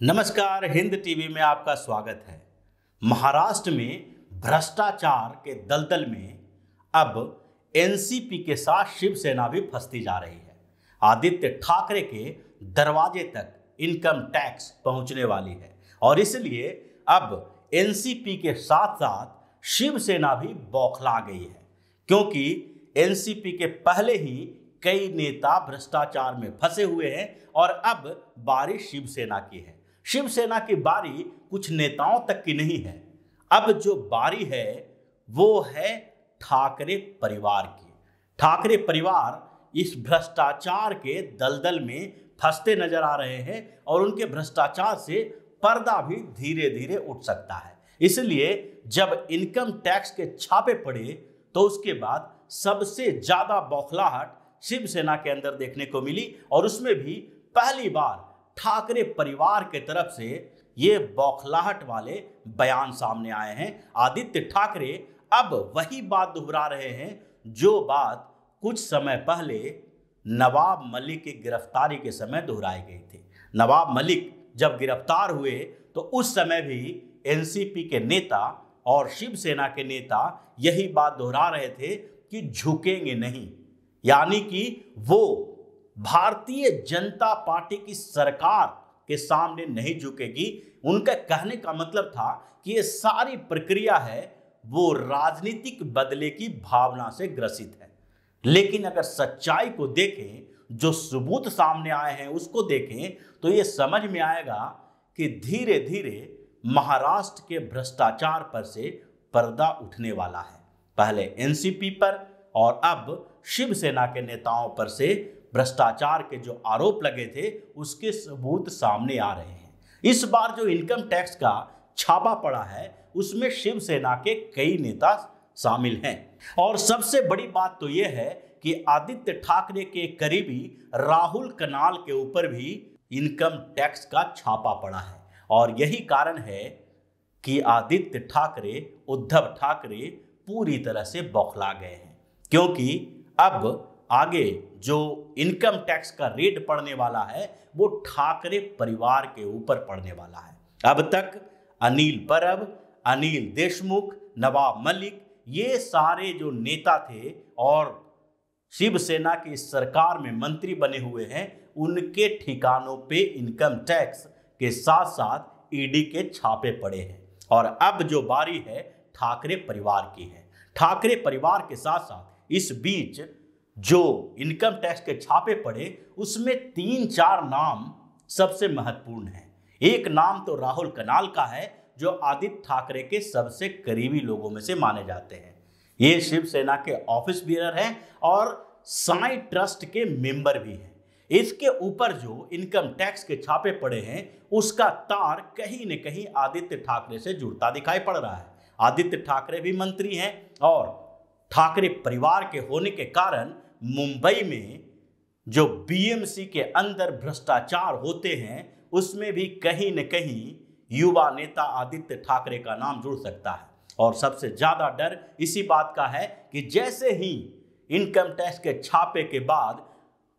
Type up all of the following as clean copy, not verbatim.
नमस्कार, हिंद टीवी में आपका स्वागत है। महाराष्ट्र में भ्रष्टाचार के दलदल में अब एनसीपी के साथ शिवसेना भी फंसती जा रही है। आदित्य ठाकरे के दरवाजे तक इनकम टैक्स पहुंचने वाली है और इसलिए अब एनसीपी के साथ साथ शिवसेना भी बौखला गई है, क्योंकि एनसीपी के पहले ही कई नेता भ्रष्टाचार में फंसे हुए हैं और अब बारी शिवसेना की है। शिवसेना की बारी कुछ नेताओं तक की नहीं है, अब जो बारी है वो है ठाकरे परिवार की। ठाकरे परिवार इस भ्रष्टाचार के दलदल में फंसते नजर आ रहे हैं और उनके भ्रष्टाचार से पर्दा भी धीरे धीरे उठ सकता है। इसलिए जब इनकम टैक्स के छापे पड़े तो उसके बाद सबसे ज्यादा बौखलाहट शिवसेना के अंदर देखने को मिली और उसमें भी पहली बार ठाकरे परिवार के तरफ से ये बौखलाहट वाले बयान सामने आए हैं। आदित्य ठाकरे अब वही बात दोहरा रहे हैं जो बात कुछ समय पहले नवाब मलिक की गिरफ्तारी के समय दोहराई गई थी। नवाब मलिक जब गिरफ्तार हुए तो उस समय भी एनसीपी के नेता और शिवसेना के नेता यही बात दोहरा रहे थे कि झुकेंगे नहीं, यानी कि वो भारतीय जनता पार्टी की सरकार के सामने नहीं झुकेगी। उनका कहने का मतलब था कि ये सारी प्रक्रिया है वो राजनीतिक बदले की भावना से ग्रसित है। लेकिन अगर सच्चाई को देखें, जो सबूत सामने आए हैं उसको देखें, तो ये समझ में आएगा कि धीरे धीरे महाराष्ट्र के भ्रष्टाचार पर से पर्दा उठने वाला है। पहले एनसीपी पर और अब शिवसेना के नेताओं पर से भ्रष्टाचार के जो आरोप लगे थे उसके सबूत सामने आ रहे हैं। इस बार जो इनकम टैक्स का छापा पड़ा है उसमें शिवसेना के कई नेता शामिल हैं और सबसे बड़ी बात तो यह है कि आदित्य ठाकरे के करीबी राहुल कनाल के ऊपर भी इनकम टैक्स का छापा पड़ा है और यही कारण है कि आदित्य ठाकरे, उद्धव ठाकरे पूरी तरह से बौखला गए हैं, क्योंकि अब आगे जो इनकम टैक्स का रेट पड़ने वाला है वो ठाकरे परिवार के ऊपर पड़ने वाला है। अब तक अनिल परब, अनिल देशमुख, नवाब मलिक, ये सारे जो नेता थे और शिवसेना की सरकार में मंत्री बने हुए हैं, उनके ठिकानों पे इनकम टैक्स के साथ साथ ईडी के छापे पड़े हैं और अब जो बारी है ठाकरे परिवार की है। ठाकरे परिवार के साथ साथ इस बीच जो इनकम टैक्स के छापे पड़े उसमें 3-4 नाम सबसे महत्वपूर्ण हैं। एक नाम तो राहुल कनाल का है जो आदित्य ठाकरे के सबसे करीबी लोगों में से माने जाते हैं। ये शिवसेना के ऑफिस बियर हैं और साई ट्रस्ट के मेंबर भी हैं। इसके ऊपर जो इनकम टैक्स के छापे पड़े हैं उसका तार कहीं न कहीं आदित्य ठाकरे से जुड़ता दिखाई पड़ रहा है। आदित्य ठाकरे भी मंत्री हैं और ठाकरे परिवार के होने के कारण मुंबई में जो बीएमसी के अंदर भ्रष्टाचार होते हैं उसमें भी कहीं न कहीं युवा नेता आदित्य ठाकरे का नाम जुड़ सकता है। और सबसे ज्यादा डर इसी बात का है कि जैसे ही इनकम टैक्स के छापे के बाद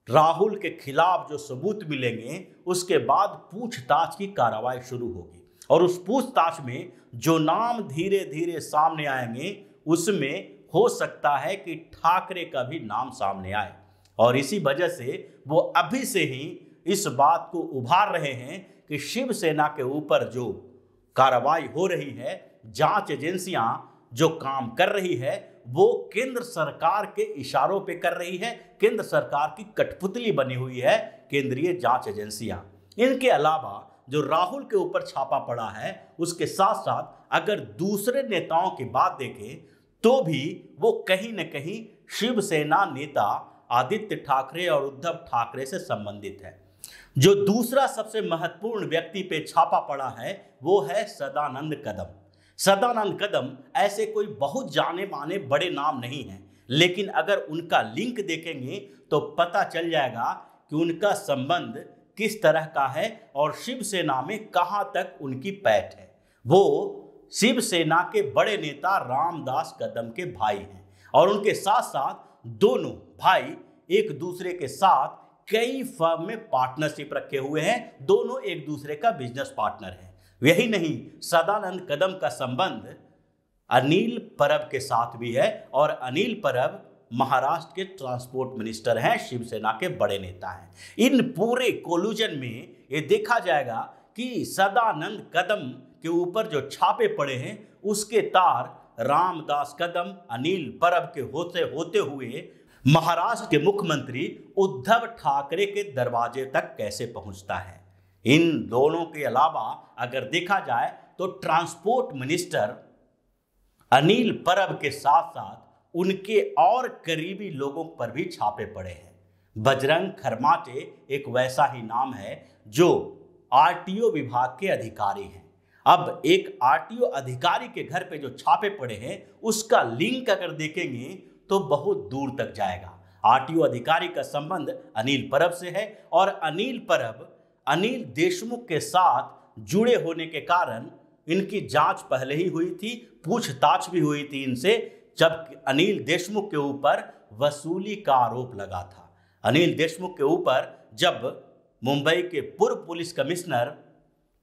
राहुल के खिलाफ जो सबूत मिलेंगे उसके बाद पूछताछ की कार्रवाई शुरू होगी और उस पूछताछ में जो नाम धीरे धीरे सामने आएंगे उसमें हो सकता है कि ठाकरे का भी नाम सामने आए और इसी वजह से वो अभी से ही इस बात को उभार रहे हैं कि शिवसेना के ऊपर जो कार्रवाई हो रही है, जांच एजेंसियां जो काम कर रही है वो केंद्र सरकार के इशारों पे कर रही है। केंद्र सरकार की कठपुतली बनी हुई है केंद्रीय जांच एजेंसियां। इनके अलावा जो राहुल के ऊपर छापा पड़ा है उसके साथ साथ अगर दूसरे नेताओं की बात देखें तो भी वो कहीं न कहीं शिवसेना नेता आदित्य ठाकरे और उद्धव ठाकरे से संबंधित है। जो दूसरा सबसे महत्वपूर्ण व्यक्ति पे छापा पड़ा है वो है सदानंद कदम। सदानंद कदम ऐसे कोई बहुत जाने माने बड़े नाम नहीं हैं, लेकिन अगर उनका लिंक देखेंगे तो पता चल जाएगा कि उनका संबंध किस तरह का है और शिवसेना में कहां तक उनकी पैठ है। वो शिवसेना के बड़े नेता रामदास कदम के भाई हैं और उनके साथ साथ दोनों भाई एक दूसरे के साथ कई फर्म में पार्टनरशिप रखे हुए हैं, दोनों एक दूसरे का बिजनेस पार्टनर हैं। यही नहीं, सदानंद कदम का संबंध अनिल परब के साथ भी है और अनिल परब महाराष्ट्र के ट्रांसपोर्ट मिनिस्टर हैं, शिवसेना के बड़े नेता हैं। इन पूरे कोलूजन में ये देखा जाएगा कि सदानंद कदम के ऊपर जो छापे पड़े हैं उसके तार रामदास कदम, अनिल परब के होते हुए महाराष्ट्र के मुख्यमंत्री उद्धव ठाकरे के दरवाजे तक कैसे पहुंचता है। इन दोनों के अलावा अगर देखा जाए तो ट्रांसपोर्ट मिनिस्टर अनिल परब के साथ साथ उनके और करीबी लोगों पर भी छापे पड़े हैं। बजरंग खरमाटे एक वैसा ही नाम है जो आरटीओ विभाग के अधिकारी हैं। अब एक आरटीओ अधिकारी के घर पे जो छापे पड़े हैं उसका लिंक अगर देखेंगे तो बहुत दूर तक जाएगा। आरटीओ अधिकारी का संबंध अनिल परब से है और अनिल परब अनिल देशमुख के साथ जुड़े होने के कारण इनकी जांच पहले ही हुई थी, पूछताछ भी हुई थी इनसे, जब अनिल देशमुख के ऊपर वसूली का आरोप लगा था। अनिल देशमुख के ऊपर जब मुंबई के पूर्व पुलिस कमिश्नर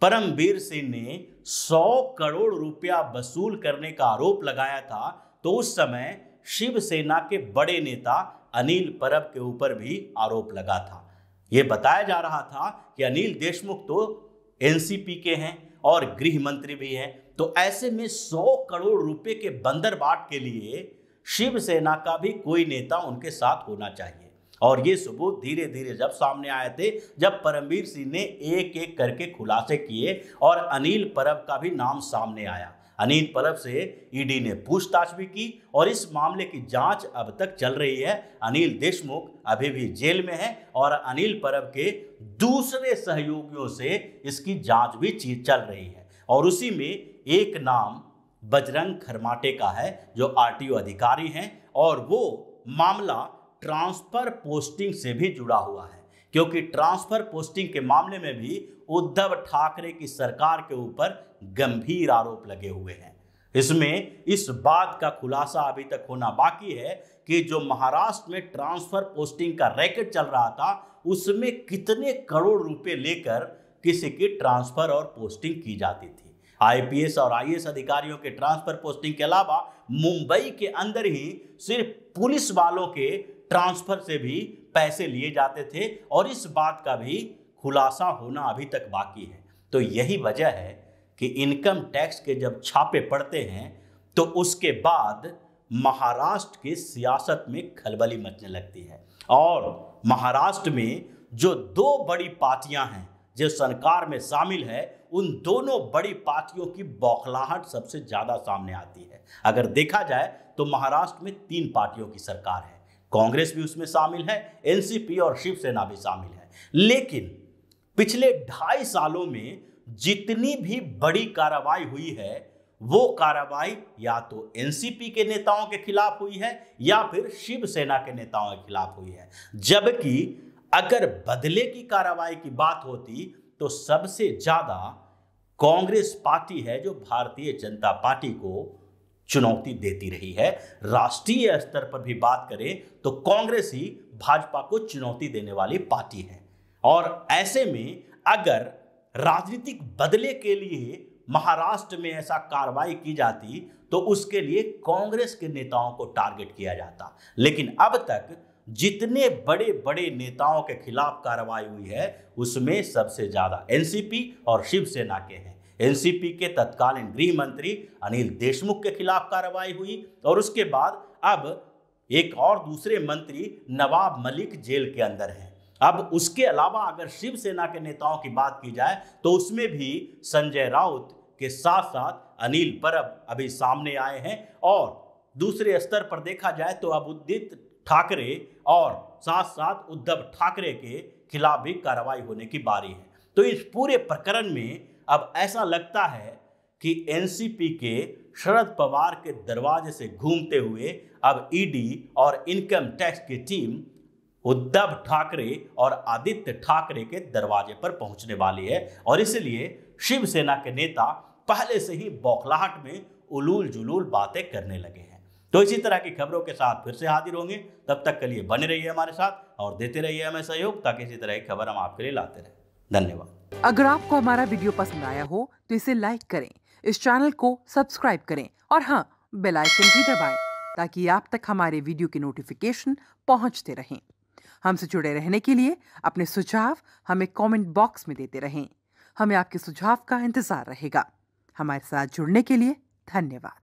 परमवीर सिंह ने 100 करोड़ रुपया वसूल करने का आरोप लगाया था तो उस समय शिवसेना के बड़े नेता अनिल परब के ऊपर भी आरोप लगा था। यह बताया जा रहा था कि अनिल देशमुख तो एनसीपी के हैं और गृह मंत्री भी हैं, तो ऐसे में 100 करोड़ रुपए के बंदरबाट के लिए शिवसेना का भी कोई नेता उनके साथ होना चाहिए। और ये सबूत धीरे धीरे जब सामने आए थे, जब परमवीर सिंह ने एक एक करके खुलासे किए और अनिल परब का भी नाम सामने आया। अनिल परब से ईडी ने पूछताछ भी की और इस मामले की जांच अब तक चल रही है। अनिल देशमुख अभी भी जेल में है और अनिल परब के दूसरे सहयोगियों से इसकी जांच भी चल रही है। और उसी में एक नाम बजरंग खरमाटे का है जो आरटीओ अधिकारी हैं और वो मामला ट्रांसफर पोस्टिंग से भी जुड़ा हुआ है, क्योंकि ट्रांसफर पोस्टिंग के मामले में भी उद्धव ठाकरे की सरकार के ऊपर गंभीर आरोप लगे हुए हैं। इसमें इस बात का खुलासा अभी तक होना बाकी है कि जो महाराष्ट्र में ट्रांसफर पोस्टिंग का रैकेट चल रहा था उसमें कितने करोड़ रुपए लेकर किसी की ट्रांसफर और पोस्टिंग की जाती थी। आईपीएस और आईएएस अधिकारियों के ट्रांसफर पोस्टिंग के अलावा मुंबई के अंदर ही सिर्फ पुलिस वालों के ट्रांसफर से भी पैसे लिए जाते थे और इस बात का भी खुलासा होना अभी तक बाकी है। तो यही वजह है कि इनकम टैक्स के जब छापे पड़ते हैं तो उसके बाद महाराष्ट्र की सियासत में खलबली मचने लगती है। और महाराष्ट्र में जो दो बड़ी पार्टियां हैं जो सरकार में शामिल है, उन दोनों बड़ी पार्टियों की बौखलाहट सबसे ज्यादा सामने आती है। अगर देखा जाए तो महाराष्ट्र में 3 पार्टियों की सरकार है, कांग्रेस भी उसमें शामिल है, एनसीपी और शिवसेना भी शामिल है। लेकिन पिछले 2.5 सालों में जितनी भी बड़ी कार्रवाई हुई है वो कार्रवाई या तो एनसीपी के नेताओं के खिलाफ हुई है या फिर शिवसेना के नेताओं के खिलाफ हुई है। जबकि अगर बदले की कार्रवाई की बात होती तो सबसे ज्यादा कांग्रेस पार्टी है जो भारतीय जनता पार्टी को चुनौती देती रही है। राष्ट्रीय स्तर पर भी बात करें तो कांग्रेस ही भाजपा को चुनौती देने वाली पार्टी है। और ऐसे में अगर राजनीतिक बदले के लिए महाराष्ट्र में ऐसा कार्रवाई की जाती तो उसके लिए कांग्रेस के नेताओं को टारगेट किया जाता। लेकिन अब तक जितने बड़े बड़े नेताओं के खिलाफ कार्रवाई हुई है उसमें सबसे ज्यादा एनसीपी और शिवसेना के हैं। एनसीपी के तत्कालीन गृह मंत्री अनिल देशमुख के खिलाफ कार्रवाई हुई और उसके बाद अब एक और दूसरे मंत्री नवाब मलिक जेल के अंदर हैं। अब उसके अलावा अगर शिवसेना के नेताओं की बात की जाए तो उसमें भी संजय राउत के साथ साथ अनिल परब अभी सामने आए हैं। और दूसरे स्तर पर देखा जाए तो अब उदित ठाकरे और साथ साथ उद्धव ठाकरे के खिलाफ भी कार्रवाई होने की बारी है। तो इस पूरे प्रकरण में अब ऐसा लगता है कि एनसीपी के शरद पवार के दरवाजे से घूमते हुए अब ईडी और इनकम टैक्स की टीम उद्धव ठाकरे और आदित्य ठाकरे के दरवाजे पर पहुंचने वाली है। और इसलिए शिवसेना के नेता पहले से ही बौखलाहट में उलूल जुलूल बातें करने लगे हैं। तो इसी तरह की खबरों के साथ फिर से हाजिर होंगे। तब तक के लिए बने रहिए हमारे साथ और देते रहिए हमें सहयोग, ताकि इसी तरह की खबर हम आपके लिए लाते रहें। धन्यवाद। अगर आपको हमारा वीडियो पसंद आया हो तो इसे लाइक करें, इस चैनल को सब्सक्राइब करें और हाँ, बेल आइकन भी दबाएं ताकि आप तक हमारे वीडियो की नोटिफिकेशन पहुंचते रहें। हमसे जुड़े रहने के लिए अपने सुझाव हमें कमेंट बॉक्स में देते रहें। हमें आपके सुझाव का इंतजार रहेगा। हमारे साथ जुड़ने के लिए धन्यवाद।